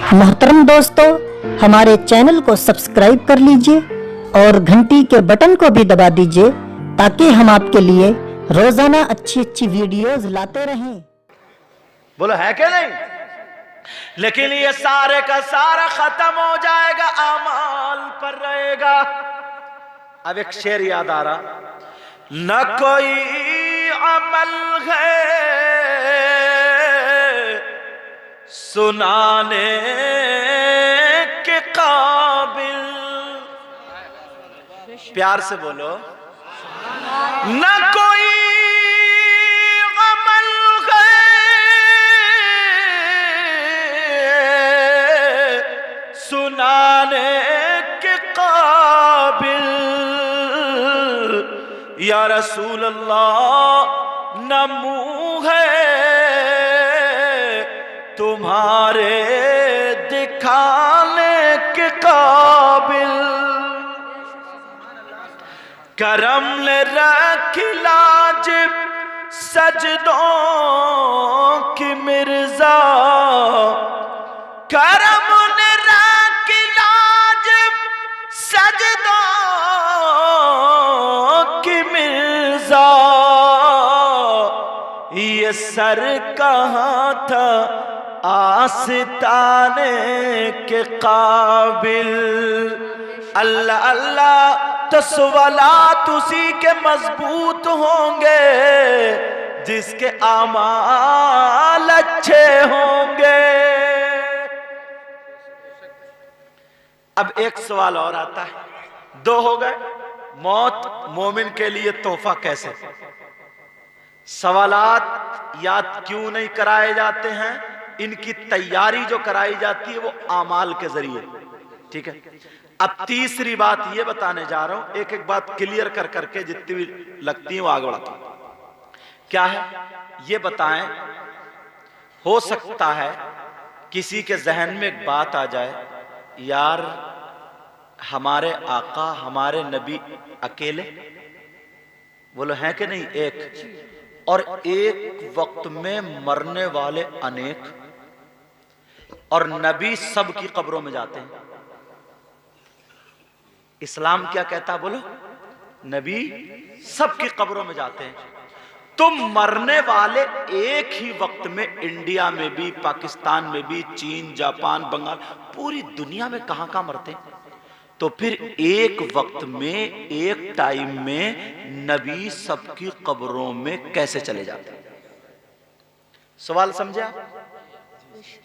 मोहतरम दोस्तों, हमारे चैनल को सब्सक्राइब कर लीजिए और घंटी के बटन को भी दबा दीजिए ताकि हम आपके लिए रोजाना अच्छी अच्छी वीडियोस लाते रहें। बोलो है क्या नहीं? लेकिन ये सारे का सारा खत्म हो जाएगा, अमाल पर रहेगा। अब एक शेर याद आ रहा, न कोई अमल है सुनाने के काबिल। प्यार से बोलो, न कोई अमल है सुनाने के काबिल। या रसूल अल्लाह, न मुंह है तुम्हारे दिखाने के काबिल। करम ने रखी लाज सजदों की मिर्जा, करम ने रखी लाज सजदों की मिर्जा। ये सर कहाँ था आस्ताने के काबिल। अल्लाह अल्लाह तो सवालात उसी के मजबूत होंगे जिसके आमाल अच्छे होंगे। अब एक सवाल और आता है, दो हो गए। मौत मोमिन के लिए तोहफा कैसे? सवालात याद क्यों नहीं कराए जाते हैं? इनकी तैयारी जो कराई जाती है वो आमाल के जरिए। ठीक है, अब तीसरी बात ये बताने जा रहा हूं, एक एक बात क्लियर कर करके जितनी भी लगती है वो आगे बढ़ाता हूं। क्या है ये बताएं। हो सकता है किसी के जहन में एक बात आ जाए, यार हमारे आका हमारे नबी अकेले, बोलो हैं कि नहीं? एक, और एक वक्त में मरने वाले अनेक, और नबी सब की कब्रों में जाते हैं। इस्लाम क्या कहता है? बोलो, नबी सब की कब्रों में जाते हैं। तुम मरने वाले एक ही वक्त में इंडिया में भी, पाकिस्तान में भी, चीन, जापान, बंगाल, पूरी दुनिया में कहां कहां मरते हैं। तो फिर एक वक्त में एक टाइम में नबी सबकी कब्रों में कैसे चले जाते हैं? सवाल समझे आप?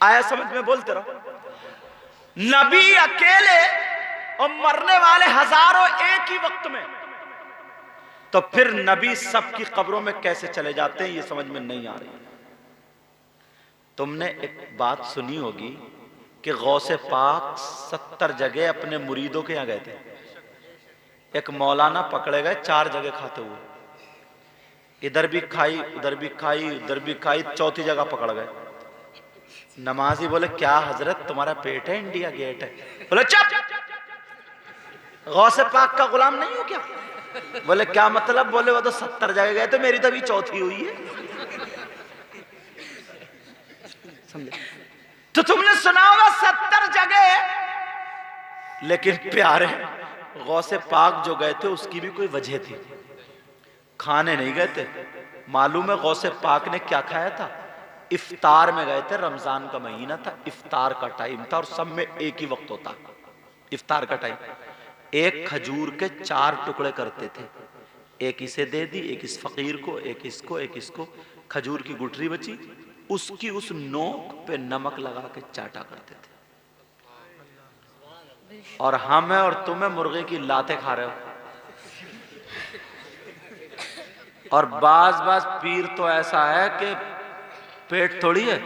आया समझ में? बोलते रहो। नबी अकेले और मरने वाले हजारों एक ही वक्त में, तो फिर नबी सबकी कब्रों में कैसे चले जाते हैं? ये समझ में नहीं आ रही। तुमने एक बात सुनी होगी कि गौसे पाक 70 जगह अपने मुरीदों के यहां गए थे। एक मौलाना पकड़े गए 4 जगह खाते हुए, इधर भी खाई उधर भी खाई उधर भी खाई, चौथी जगह पकड़ गए। नमाजी बोले, क्या हजरत तुम्हारा पेट है इंडिया गेट है? बोले चुप, गौसे पाक का गुलाम नहीं हो क्या? बोले क्या मतलब? बोले वो तो 70 जगह गए थे, मेरी तो अभी चौथी हुई है। समझे? तो तुमने सुना होगा 70 जगह, लेकिन प्यारे गौसे पाक जो गए थे उसकी भी कोई वजह थी। खाने नहीं गए थे। मालूम है गौसे पाक ने क्या खाया था? इफ्तार में गए थे। रमजान का महीना था, इफ्तार का टाइम था और सब में एक ही वक्त होता इफ्तार का टाइम। एक खजूर के 4 टुकड़े करते थे, एक इसे दे दी, एक इस फकीर को, एक इसको, एक इसको। खजूर की गुठरी बची, उसकी उस नोक पे नमक लगा के चाटा करते थे। और हम है और तुम्हें मुर्गे की लातें खा रहे हो। और बाज पीर तो ऐसा है कि पेट थोड़ी है,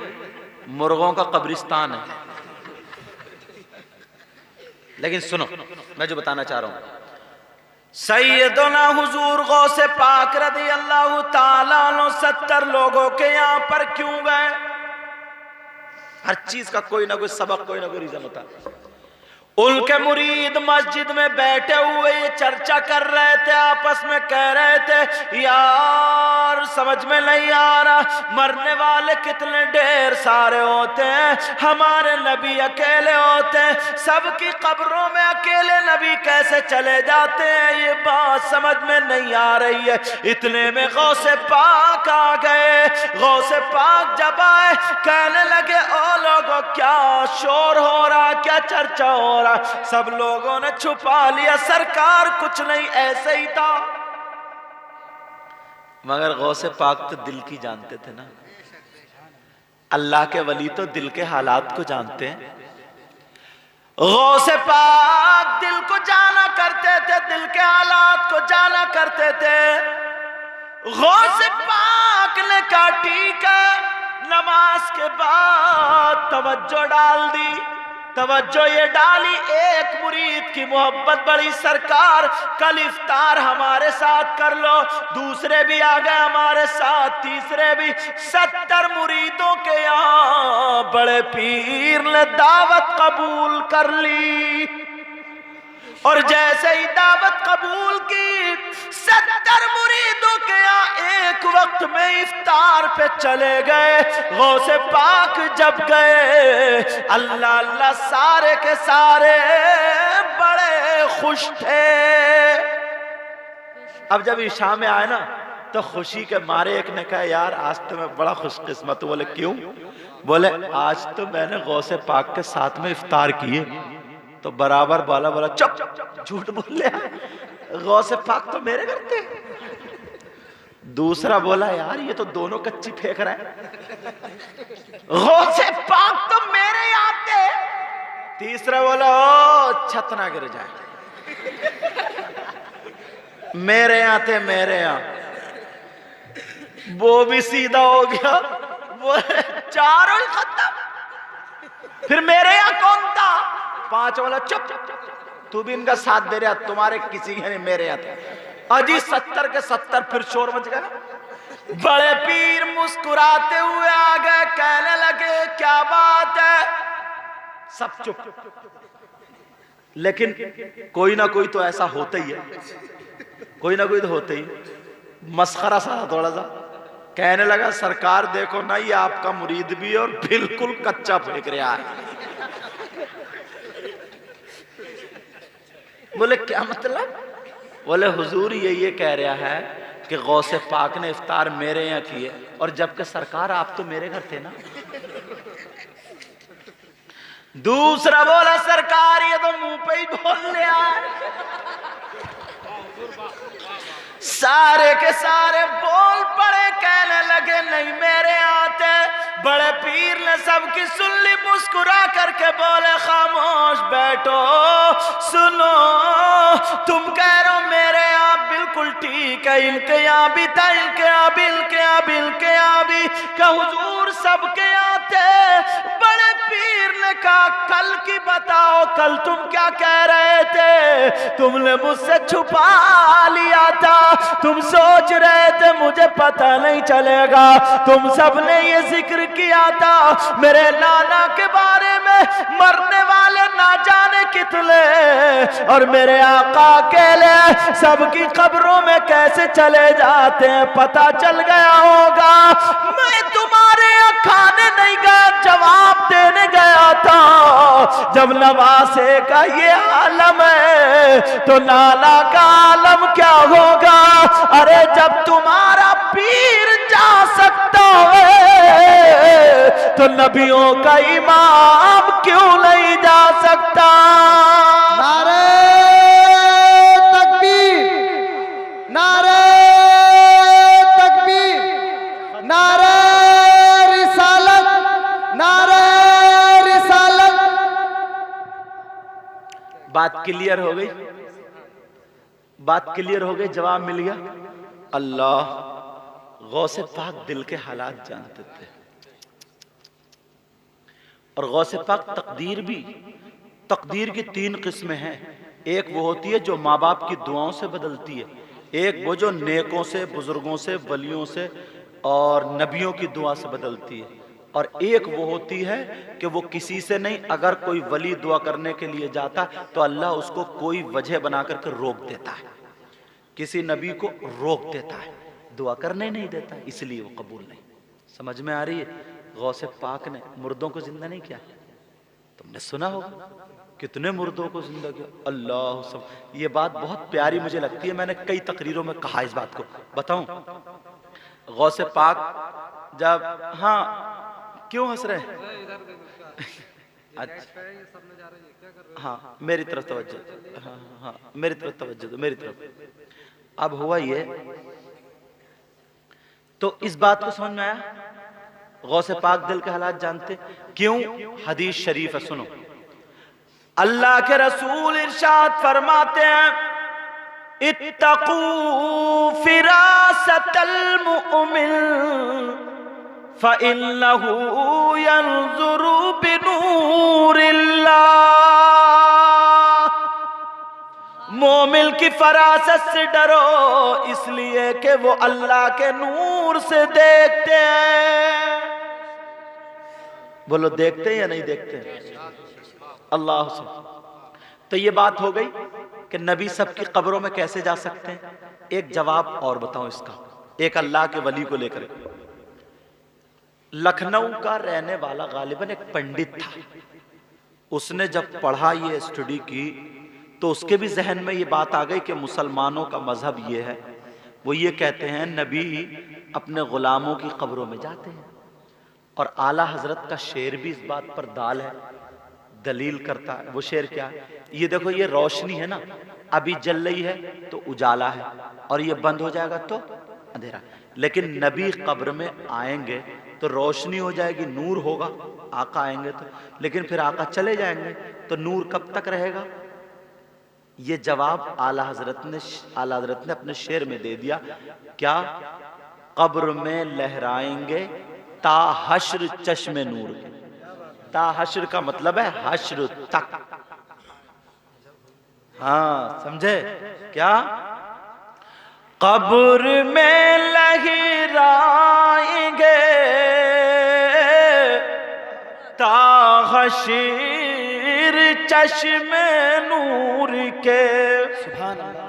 मुर्गों का कब्रिस्तान है। लेकिन सुनो, मैं जो बताना चाह रहा हूं, सैयदना हुजूर गौसे पाक रज़ी अल्लाह ताला अन्हु 70 लोगों के यहां पर क्यों गए? हर चीज का कोई ना कोई सबक, कोई ना कोई रीजन होता है। उनके मुरीद मस्जिद में बैठे हुए ये चर्चा कर रहे थे, आपस में कह रहे थे यार समझ में नहीं आ रहा, मरने वाले कितने ढेर सारे होते हैं, हमारे नबी अकेले होते हैं, सबकी कब्रों में अकेले नबी कैसे चले जाते हैं, ये बात समझ में नहीं आ रही है। इतने में गौसे पाक आ गए। गौसे पाक जब आए कहने लगे ओ लोगों क्या शोर हो रहा, क्या चर्चा हो रहा। सब लोगों ने छुपा लिया, सरकार कुछ नहीं ऐसे ही था। मगर गौसे पाक तो दिल की जानते थे ना, अल्लाह के वली तो दिल के हालात को जानते हैं। गौसे पाक दिल को जाना करते थे, दिल के हालात को जाना करते थे। गौसे पाक ने कहा ठीक है, नमाज के बाद तवज्जो डाल दी। तवज्जो ये डाली, एक मुरीद की मोहब्बत बड़ी, सरकार कल इफ्तार हमारे साथ कर लो। दूसरे भी आ गए हमारे साथ, तीसरे भी। 70 मुरीदों के यहाँ बड़े पीर ने दावत कबूल कर ली। और जैसे ही दावत कबूल की, 70 मुरीदों के यहाँ एक वक्त में इफ्तार पे चले गए। गौसे पाक जब गए, अल्लाह अल्लाह सारे के सारे बड़े खुश थे। अब जब इशा में आए ना तो खुशी के मारे एक ने कहा यार आज तो मैं बड़ा खुशकिस्मत हूं। बोले क्यों? बोले आज तो मैंने गौसे पाक के साथ में इफ्तार किए। तो बराबर बोला चुप, झूठ बोल ले, गौसे पाक तो मेरे घर थे। दूसरा बोला यार ये तो दोनों कच्ची फेंक रहे हैं, गौसे पाक तो मेरे यहाँ थे। तीसरा बोला ओ छत ना गिर जाए, मेरे यहाँ थे, मेरे यहाँ। वो भी सीधा हो गया, वो चारों ही खत्म। फिर मेरे यहाँ कौन था? 5 बोला चुप, तू भी इनका साथ दे रहा, तुम्हारे किसी के नहीं, मेरे यहाँ था। अजी 70 के 70 फिर शोर मच गया। बड़े पीर मुस्कुराते हुए आ गए, कहने लगे क्या बात है। सब चुप, लेकिन कोई ना कोई तो ऐसा होता ही है, कोई ना कोई तो होता ही। मस्खरा सा थोड़ा सा कहने लगा सरकार देखो ना ये आपका मुरीद भी और बिल्कुल कच्चा फेंक रहा है। बोले क्या मतलब? बोले हुजूर ये कह रहा है कि गौसे पाक ने इफ्तार मेरे यहाँ किए, और जबकि सरकार आप तो मेरे घर थे ना। दूसरा बोला सरकार ये तो मुंह पे ही बोल लिया है। सारे के सारे बोल पड़े, कहने लगे नहीं मेरे आते। बड़े पीर ने सबकी सुन ली, मुस्कुरा करके बोले खामोश बैठो, सुनो तुम कह रहे हो मेरे यहाँ बिल्कुल ठीक है, इनके यहाँ भी था, इनके यहाँ भी, इनके यहाँ भी, इनके यहाँ भी। क्या हुजूर सबके यहाँ थे? बड़े पीर ने कहा कल की बताओ, कल तुम क्या कह रहे थे? तुमने मुझसे छुपा लिया था, तुम सोच रहे थे मुझे पता नहीं चलेगा। तुम सबने ये जिक्र किया था मेरे नाना के बारे में, मरने वाले ना जाने कितने, और मेरे आका अकेले सबकी कब्रों में कैसे चले जाते हैं पता चल गया होगा। मैं तुम्हारे यहाँ खाने नहीं गया, जवाब देने गया था। जब नवासे का ये आलम है तो नाना का आलम क्या होगा? अरे जब तुम्हारा पीर जा सकता है तो नबियों का इमाम क्यों नहीं जा सकता? नारे तकबीर, नारे तकबीर, नारे रिसालत, नारे रिसालत। बात क्लियर हो गई, बात क्लियर हो गई, जवाब मिल गया। अल्लाह गौसे पाक दिल के हालात जानते थे, और गौसे पाक तकदीर की 3 किस्में हैं। एक वो होती है जो माँ बाप की दुआओं से बदलती है, एक वो जो नेकों से, बुजुर्गों से, वलियों से और नबियों की दुआ से बदलती है, और एक वो होती है कि वो किसी से नहीं, अगर कोई वली दुआ करने के लिए जाता तो अल्लाह उसको कोई वजह बना करके रोक देता है, किसी नबी को रोक देता है, दुआ करने नहीं देता, इसलिए वो कबूल नहीं। समझ में आ रही है? गौसे पाक ने मुर्दों को जिंदा नहीं किया, तुमने सुना होगा कितने मुर्दों को जिंदा किया। अल्लाह सब, ये बात बहुत प्यारी मुझे लगती है, मैंने कई तकरीरों में कहा इस बात को। बताऊं, गौसे पाक जब, हाँ क्यों हंस रहे हैं? अच्छा, हाँ मेरी तरफ तवज्जो, हाँ हाँ मेरी तरफ तवज्जो दो, मेरी तरफ। अब हुआ ये, तो इस बात को समझ में आया, गौसे पाक दिल के हालात जानते क्यों? हदीस शरीफ है, सुनो। अल्लाह के रसूल इरशाद फरमाते हैं, इत्तकू फिरासतल मुमिन फ़इन्नहु यंज़ुरु बिनूरिल्लाह। मोमिन की फरासत से डरो, इसलिए कि वो अल्लाह के नूर से देखते हैं। बोलो देखते हैं या नहीं देखते? अल्लाह से। तो ये बात हो गई कि नबी सबकी कब्रों में कैसे जा सकते हैं। एक जवाब और बताऊं इसका, एक अल्लाह के वली को लेकर। लखनऊ का रहने वाला गालिबन एक पंडित था, उसने जब पढ़ा, ये स्टडी की, तो उसके भी जहन में ये बात आ गई कि मुसलमानों का मजहब ये है, वो ये कहते हैं नबी अपने गुलामों की कब्रों में जाते हैं। और आला हजरत का शेर भी इस बात पर दाल है, दलील करता है। वो शेर क्या है? ये देखो, ये रोशनी है ना, अभी जल रही है तो उजाला है, और ये बंद हो जाएगा तो अंधेरा। लेकिन नबी कब्र में आएंगे तो रोशनी हो जाएगी, नूर होगा। आका आएंगे तो, लेकिन फिर आका चले जाएंगे तो नूर कब तक रहेगा? ये जवाब आला हजरत ने अपने शेर में दे दिया। क्या? कब्र में लहराएंगे ता हश्र चश्मे नूर के। ता हश्र का मतलब है हश्र तक। हाँ समझे क्या? कब्र में लहराएंगे ता हश्र चश्मे नूर के। सुभान अल्लाह।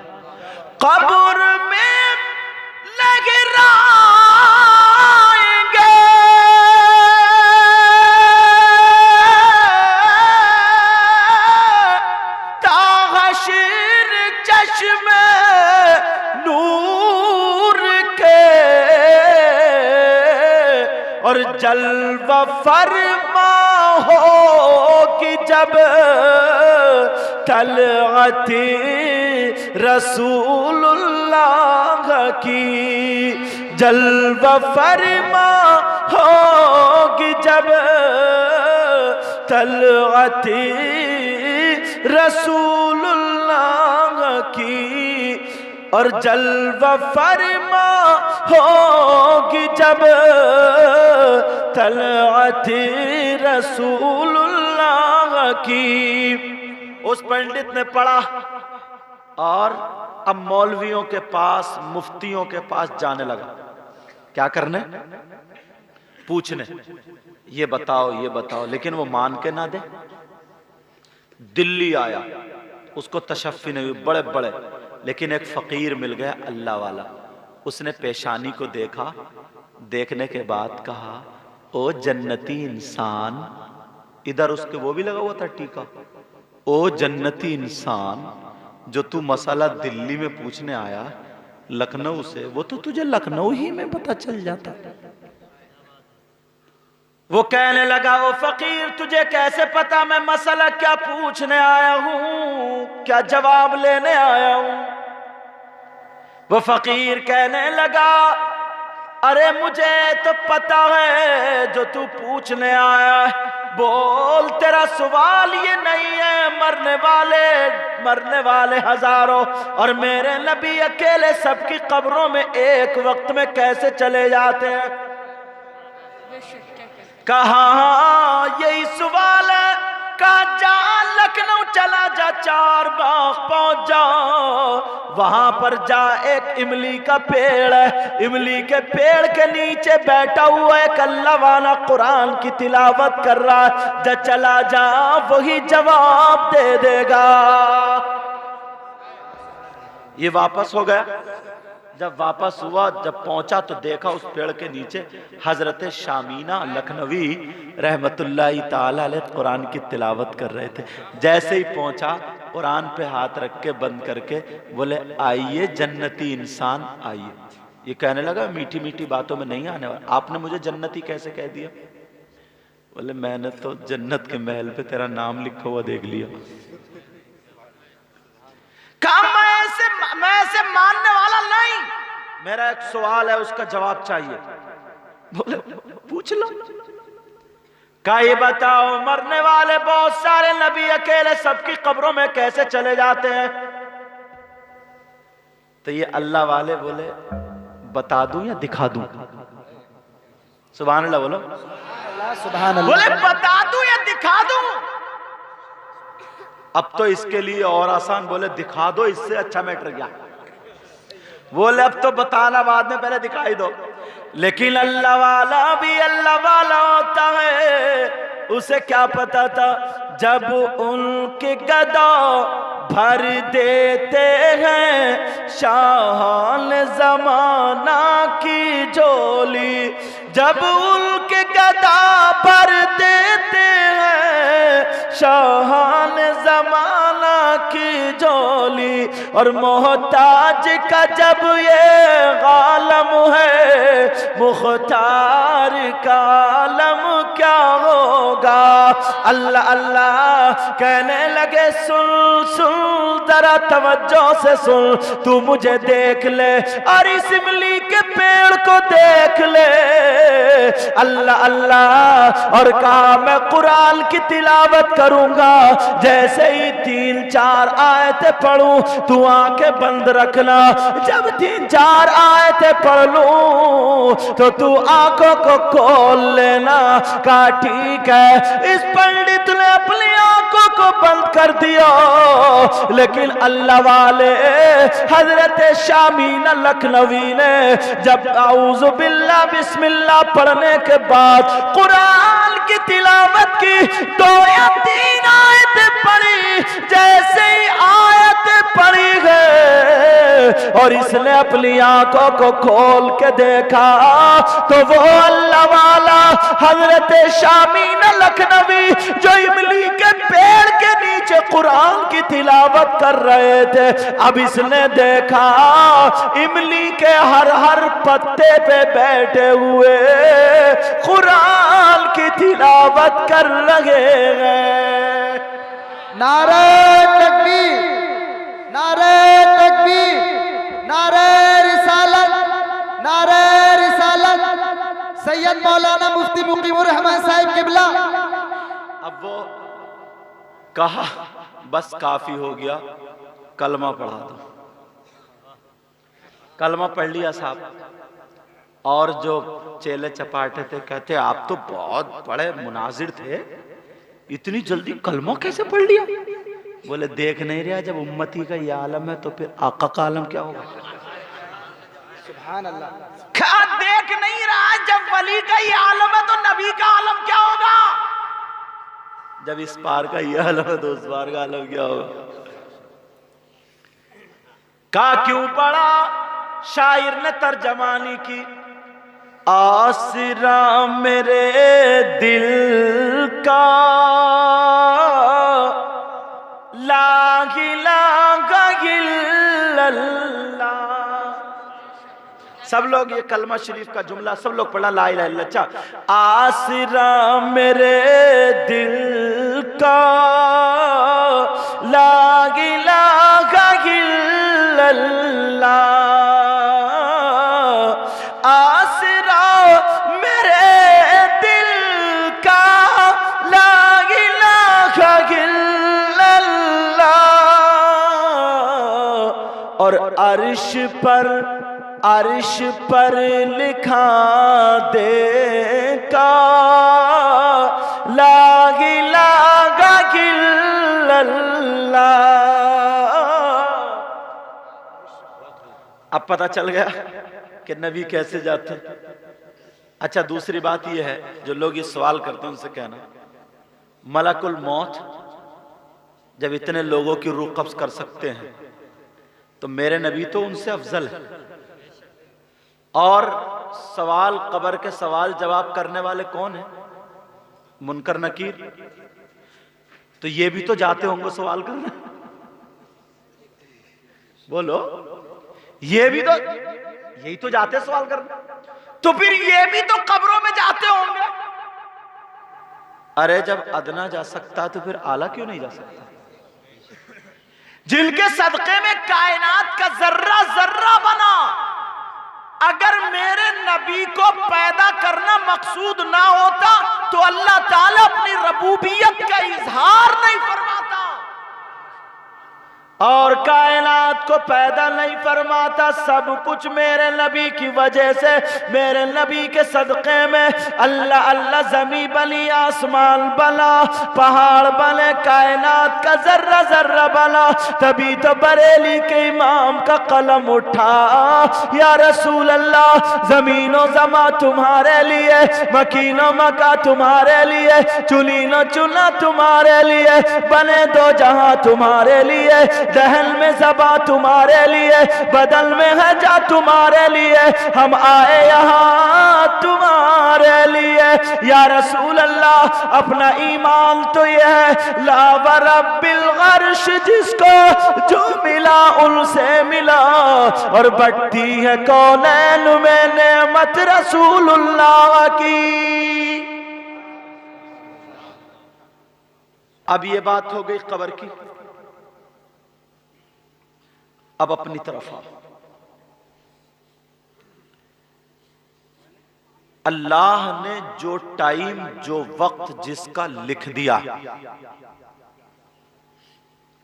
कब्र में लहराएंगे ता हश्र चश्मे नूर के, और जलवा फरमा होगी जब तलअती रसूलुल्लाह की। जलवा फरमा होगी जब तलअती रसूलुल्लाह की, और जलवा फरमा होगी जब तलअती रसूलुल्लाह की। उस पंडित ने पढ़ा और अब मौलवियों के पास, मुफ्तियों के पास जाने लगा। क्या करने? पूछने, ये बताओ, लेकिन वो मान के ना दे। दिल्ली आया, उसको तशफ़ी नहीं हुई, बड़े बड़े, लेकिन एक फकीर मिल गया अल्लाह वाला। उसने पेशानी को देखा, देखने के बाद कहा, ओ जन्नती इंसान। इधर उसके वो भी लगा हुआ था टीका। ओ जन्नती इंसान, जो तू मसाला दिल्ली में पूछने आया लखनऊ से, वो तो तुझे लखनऊ ही में पता चल जाता। वो कहने लगा, ओ फकीर तुझे कैसे पता मैं मसला क्या पूछने आया हूं, क्या जवाब लेने आया हूं? वो फकीर कहने लगा, अरे मुझे तो पता है जो तू पूछने आया है। बोल, तेरा सवाल ये नहीं है मरने वाले हजारों और मेरे नबी अकेले सबकी कब्रों में एक वक्त में कैसे चले जाते हैं? कहा यही सवाल है। कहा जा लखनऊ चला जा, 4 बाग पहुंच जा, वहां पर जा एक इमली का पेड़ है, इमली के पेड़ के नीचे बैठा हुआ एक अल्लाह वाला कुरान की तिलावत कर रहा है, जा चला जा, वही जवाब दे देगा। ये वापस हो गया। जब वापस हुआ, जब पहुंचा तो देखा उस पेड़ के नीचे हजरत शामीना लखनवी रहमतुल्लाहि ताला अलैह कुरान की तिलावत कर रहे थे। जैसे ही पहुंचा, कुरान पे हाथ रख के बंद करके बोले, आइए जन्नती इंसान आइए। ये कहने लगा, मीठी मीठी बातों में नहीं आने वाला, आपने मुझे जन्नती कैसे कह दिया? बोले, मैंने तो जन्नत के महल पे तेरा नाम लिखा हुआ देख लिया। मैं ऐसे मानने वाला नहीं, मेरा एक सवाल है, उसका जवाब चाहिए। बोले, पूछ लो। का ये बताओ, मरने वाले बहुत सारे नबी अकेले सबकी कब्रों में कैसे चले जाते हैं? तो ये अल्लाह वाले बोले, बता दूं या दिखा दूं? सुभान अल्लाह बोलो, सुभान अल्लाह। बोले, बता दूं या दिखा दूं? अब तो इसके लिए और आसान, बोले दिखा दो, इससे अच्छा मैटर क्या? बोले, अब तो बताना बाद में, पहले दिखाई दो। लेकिन अल्लाह वाला भी अल्लाह वाला होता है, उसे क्या पता था जब उनके गदा भर देते हैं शाहान जमाना की झोली, जब उनके गदा भर देते हैं शाहान जमाना की झोली, और मोहताज का जब ये गालम है, मुख्तार का आलम क्या होगा? अल्लाह अल्लाह कहने लगे, सुन सुन जरा तवज्जो से सुन, तू मुझे देख ले और इस इमली के पेड़ को देख ले। अल्लाह अल्लाह, और कहा मैं कुरान की तिलावत करूंगा, जैसे ही 3-4 आयतें पढ़ूं तू आंखें बंद रखना, जब 3-4 आयतें पढ़ लूं तो तू आंखों को खोल लेना। कहा ठीक है। इस पंडित ने अपनी आंखों को बंद कर दिया, लेकिन अल्लाह वाले हजरत शामीना लखनवी ने जब आऊज़ु बिल्लाह बिस्मिल्लाह पढ़ने के बाद कुरान की तिलावत की, 2 या 3 आयतें पढ़ी, जैसे ही आयतें पढ़ी गए और इसने अपनी आंखों को खोल के देखा तो वो अल्लाह वाला हजरत शामीना लखनवी जो इमली के पेड़ के नीचे कुरान की तिलावत कर रहे थे, अब इसने देखा इमली के हर हर पत्ते पे बैठे हुए कुरान की तिलावत कर रहे हैं। नारे तकबीर, नारे तकबीर, नारे रिसालत, नारे रिसालत, सैयद मौलाना मुफ्ती मुकीमुर रहमान साहिब किबला। अब वो कहा, बस काफी हो गया, कलमा पढ़ा दो। कलमा पढ़ लिया साहब, और जो चेले चपाटे थे कहते आप तो बहुत बड़े मुनाजिर थे, इतनी जल्दी कलमा कैसे पढ़ लिया? बोले देख नहीं रहा, जब उम्मती का ये आलम है तो फिर आका का आलम क्या होगा? सुभान अल्लाह। क्या देख नहीं रहा, जब वली का ये आलम है तो नबी का आलम क्या होगा? जब इस पार का ये आलम है तो उस पार का आलम क्या होगा? का क्यों पढ़ा? शायर ने तर्जमानी की, आसरा मेरे दिल का ला इलाहा इल्लल्लाह। सब लोग ये कलमा शरीफ का जुमला सब लोग पढ़ा, ला इलाहा इल्लल्लाह। अच्छा, आसरा मेरे दिल का ला इलाहा इल्लल्लाह, आसरा मेरे दिल का ला इलाहा इल्लल्लाह, और अर्श पर लिखा दे का ला इलाहा इल्लल्लाह। अब पता चल गया कि नबी कैसे जाते। अच्छा, दूसरी बात यह है, जो लोग ये सवाल करते हैं उनसे कहना, मलकुल मौत जब इतने लोगों की रूह कब्ज कर सकते हैं तो मेरे नबी तो उनसे अफजल है। और सवाल कब्र के सवाल जवाब करने वाले कौन है? मुनकर नकीर। तो ये भी तो जाते होंगे सवाल करने, बोलो, ये भी तो, यही तो जाते सवाल करने, तो फिर ये भी तो कब्रों में जाते होंगे। अरे जब अदना जा सकता तो फिर आला क्यों नहीं जा सकता? जिनके सदके में कायनात का जर्रा जर्रा बना, अगर मेरे नबी को पैदा करना मकसूद ना होता तो अल्लाह ताला अपनी रबूबियत का इजहार नहीं फरमाता और कायनात को पैदा नहीं फरमाता। सब कुछ मेरे नबी की वजह से, मेरे नबी के सदक़े में अल्लाह अल्लाह ज़मीन बनी, आसमान बना, पहाड़ बने, कायनात का जर्रा जर्रा बना। तभी तो बरेली के इमाम का कलम उठा, या रसूल अल्लाह, ज़मीनो ज़मा तुम्हारे लिए, मकीनो मका तुम्हारे लिए, चुनीनो चुना तुम्हारे लिए, बने दो जहां तुम्हारे लिए, दहन में ज़बा तुम्हारे लिए, बदल में है जा तुम्हारे लिए, हम आए यहाँ तुम्हारे लिए। या रसूल अल्लाह, अपना ईमान तो यह है, ला व रब्बिल अर्श, जिसको जो मिला उनसे मिला, और बढ़ती है कौनैन में नेमत रसूलुल्लाह की। अब ये बात हो गई कब्र की। अब अपनी तरफ आओ। अल्लाह ने जो टाइम, जो वक्त जिसका लिख दिया,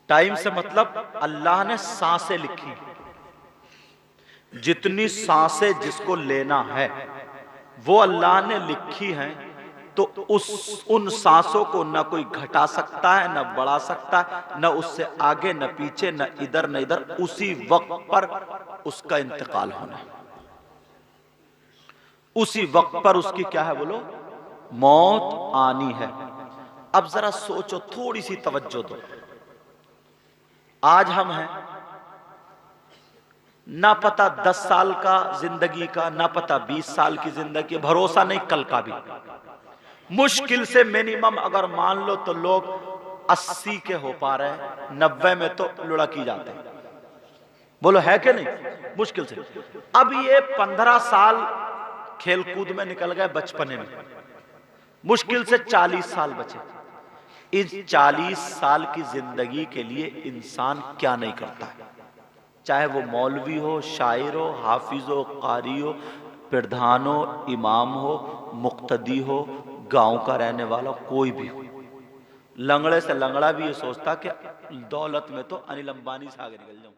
टाइम से मतलब अल्लाह ने सांसें लिखी, जितनी सांसें जिसको लेना है वो अल्लाह ने लिखी हैं, तो उन सांसों को न कोई घटा सकता है, न बढ़ा सकता है, न उससे आगे न पीछे, न इधर न इधर, उसी वक्त पर उसका इंतकाल होना है। उसी वक्त पर उसकी क्या है बोलो, मौत आनी है। अब जरा सोचो, थोड़ी सी तवज्जो दो। आज हम हैं, ना पता 10 साल का जिंदगी का, ना पता 20 साल की जिंदगी, भरोसा नहीं कल का भी। मुश्किल से मिनिमम अगर मान लो तो लोग 80 के हो पा रहे हैं, 90 में तो लुढ़क जाते हैं, बोलो है कि नहीं? मुश्किल से। अब ये 15 साल खेलकूद में निकल गए, बचपने में, मुश्किल से 40 साल बचे। इस 40 साल की जिंदगी के लिए इंसान क्या नहीं करता है, चाहे वो मौलवी हो, शायर हो, हाफिज हो, कारी हो, प्रधान हो, इमाम हो, मुक्तदी हो, गांव का रहने वाला कोई भी हो। लंगड़े से लंगड़ा भी ये सोचता कि दौलत में तो अनिल अंबानी से आगे निकल जाऊं।